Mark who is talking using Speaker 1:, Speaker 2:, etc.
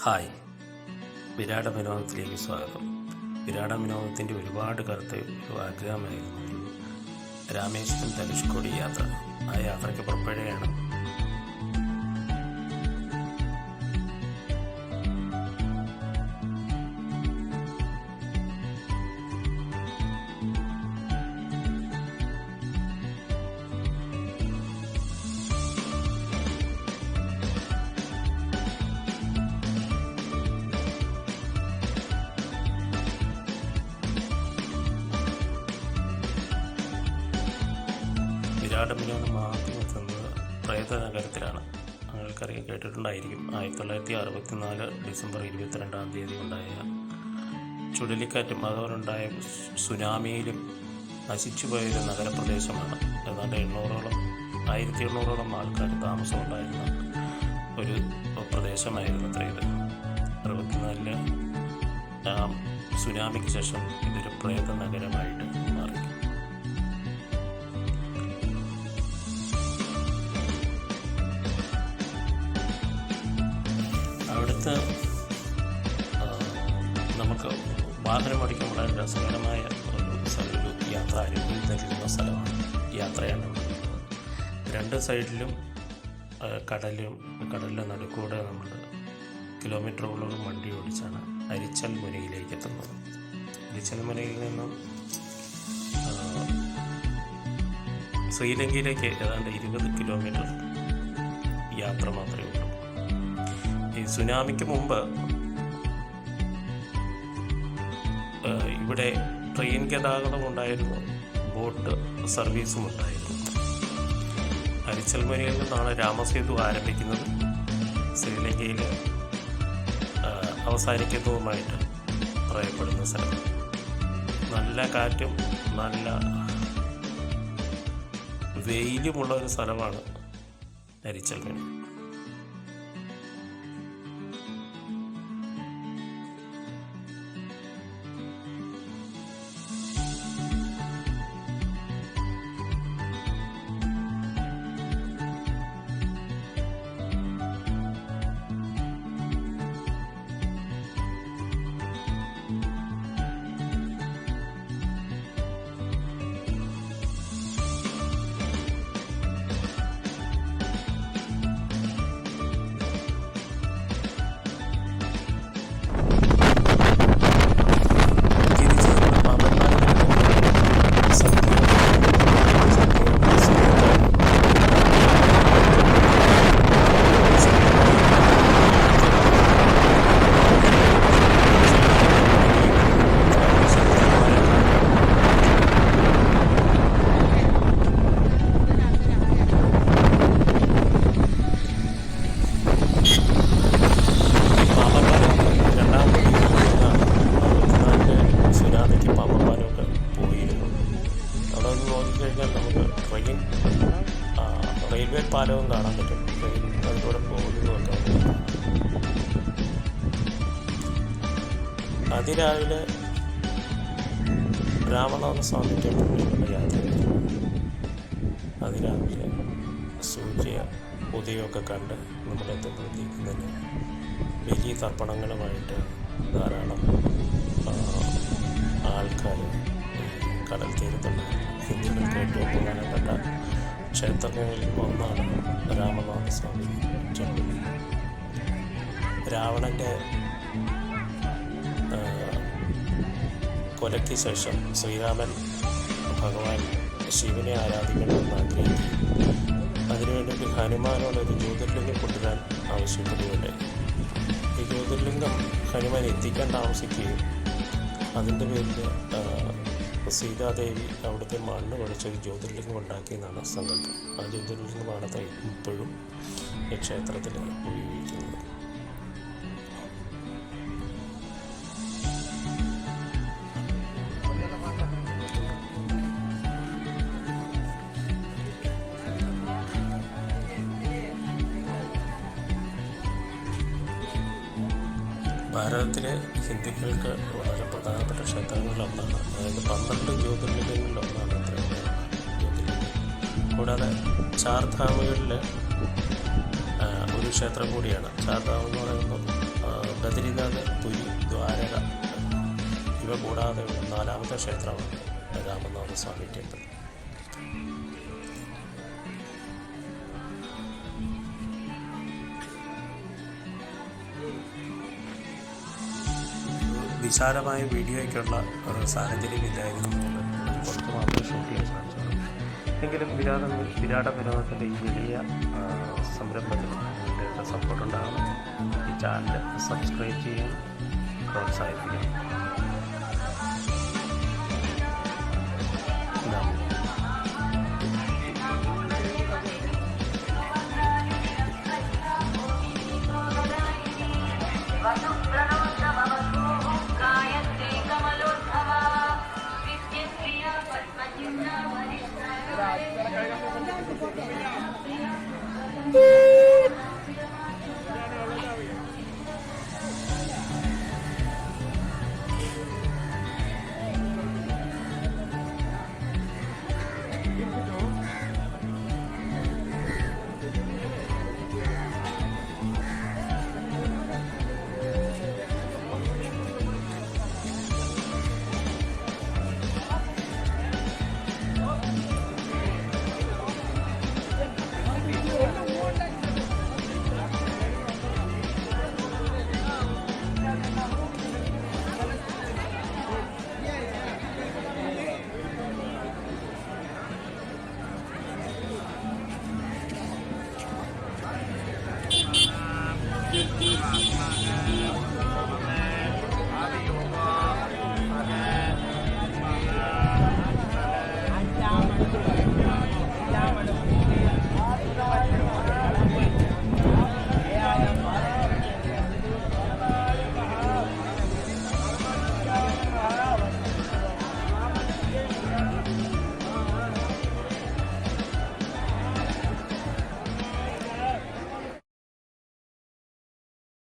Speaker 1: Hi, Virata വിനോദത്തിലേക്ക് സ്വാഗതം. വിരാട വിനോദത്തിൻ്റെ ഒരുപാട് കാലത്തെ ഒരു ആഗ്രഹമായിരുന്നു ഒരു രാമേശ്വരം ധനുഷ്കോടി യാത്ര. ആ യാത്രയ്ക്ക് പുറപ്പെടുകയാണ്. വിരാട വിനോദം ആദ്യം എത്തുന്നത് പ്രേത നഗരത്തിലാണ്. നിങ്ങൾക്കറിയാൻ കേട്ടിട്ടുണ്ടായിരിക്കും, 1964 ഡിസംബർ 22 ഉണ്ടായ ചുഴലിക്കാറ്റും അതുപോലുണ്ടായ സുനാമിയിലും നശിച്ചുപോയൊരു നഗരപ്രദേശമാണ്. ഏതാണ്ട് 1800ഓളം ആൾക്കാർ താമസമുണ്ടായിരുന്ന ഒരു പ്രദേശമായിരുന്നു ഇത്. 64 സുനാമിക്ക് ശേഷം ഇതൊരു പ്രേത നഗരമായിട്ട് മാറി. അവിടുത്തെ നമുക്ക് വാഹനം ഓടിക്കാൻ വളരെ രസകരമായ ഒരു യാത്ര അനുഭവം തരുന്ന സ്ഥലമാണ്, യാത്രയാണ്. രണ്ട് സൈഡിലും കടലിൻ്റെ നടുക്കൂടെ നമ്മൾ കിലോമീറ്ററുകളോളം വണ്ടി ഓടിച്ചാണ് അരിച്ചൽ മുനയിലേക്ക് എത്തുന്നത്. അരിച്ചൽ മുനയിൽ നിന്നും ശ്രീലങ്കയിലേക്ക് ഏതാണ്ട് 20 കിലോമീറ്റർ യാത്ര മാത്രമേ ഉള്ളൂ. ഈ സുനാമിക്ക് മുമ്പ് ഇവിടെ ട്രെയിൻ ഗതാഗതം ഉണ്ടായിരുന്നു, ബോട്ട് സർവീസും ഉണ്ടായിരുന്നു. അരിച്ചൽ മുനയിൽ നിന്നാണ് രാമസേതു ആരംഭിക്കുന്നത്, ശ്രീലങ്കയിൽ അവസാനിക്കുന്നതുമായിട്ട് പറയപ്പെടുന്ന സ്ഥലം. നല്ല കാറ്റും നല്ല വെയിലുമുള്ള ഒരു സ്ഥലമാണ് അരിച്ചൽ മുന. റെയിൽവേ പാലവും കാണാൻ പറ്റും, ട്രെയിൻ അതിലൂടെ പോകുന്നതൊക്കെ. അതിരാവിലെ രാമനാഥസ്വാമി ടെമ്പിളിലുള്ള യാത്ര. അതിരാവിലെ സൂര്യ ഉദയമൊക്കെ കണ്ട് നമ്മളെത്തുമ്പോഴത്തേക്കും തന്നെ വലിയ തർപ്പണങ്ങളുമായിട്ട് ധാരാളം ആൾക്കാർ കടൽ തീരത്തുണ്ട്. ഹിന്ദുക്കൾക്ക് ഏറ്റവും പ്രധാനപ്പെട്ട ക്ഷേത്രങ്ങളിൽ ഒന്നാണ് രാമനാഥസ്വാമി ടെമ്പിൾ. രാവണൻ്റെ കൊലയ്ക്ക് ശേഷം ശ്രീരാമൻ ഭഗവാൻ ശിവനെ ആരാധിക്കണമെന്ന് ആഗ്രഹിക്കുകയും അതിനുവേണ്ടി ഹനുമാനോടൊരു ജ്യോതിർലിംഗം കൊണ്ടുവരാൻ ആവശ്യപ്പെടുകയുണ്ടായി. ഈ ജ്യോതിർലിംഗം ഹനുമാൻ എത്തിക്കാൻ താമസിക്കുകയും അതിൻ്റെ പേരിൽ സീതാദേവി അവിടുത്തെ മണ്ണ് കുഴച്ചൊരു ജ്യോതിർലിംഗം ഉണ്ടാക്കിയെന്നാണ് സങ്കല്പം. ആ ജ്യോതിർലിംഗമാണ് ഇപ്പോഴും ഈ ക്ഷേത്രത്തിൽ ഉപയോഗിക്കുന്നത്. ഭാരതത്തിലെ ഹിന്ദുക്കൾക്ക് വളരെ പ്രധാനപ്പെട്ട ക്ഷേത്രങ്ങളിലൊന്നാണ്. അതായത് 12 ജ്യോതിർലിംഗങ്ങളിലൊന്നാണ് ജ്യോതിർലിംഗം. കൂടാതെ ചാർധാമുകളിൽ ഒരു ക്ഷേത്രം കൂടിയാണ്. ചാർധാം എന്ന് പറയുമ്പോൾ ബദരിനാഥ്, പുരി, ദ്വാരക ഇവ കൂടാതെ നാലാമത്തെ ക്ഷേത്രമാണ് രാമനാഥസ്വാമി ടെമ്പിൾ. വിശാലമായ വീഡിയോയ്ക്കുള്ള സാഹചര്യമില്ലായിരുന്നു. പുറത്ത് മാത്രമേ ഷൂട്ട് ചെയ്യാൻ സാധിച്ചുള്ളൂ. എങ്കിലും വിരാട വിനോദത്തിൻ്റെ ഈ വലിയ സംരംഭത്തിന് നിങ്ങളുടെ സപ്പോർട്ട് ഉണ്ടാകണം. ഈ ചാനൽ സബ്സ്ക്രൈബ് ചെയ്യാൻ പ്രോത്സാഹിപ്പിക്കണം.
Speaker 2: Yeah.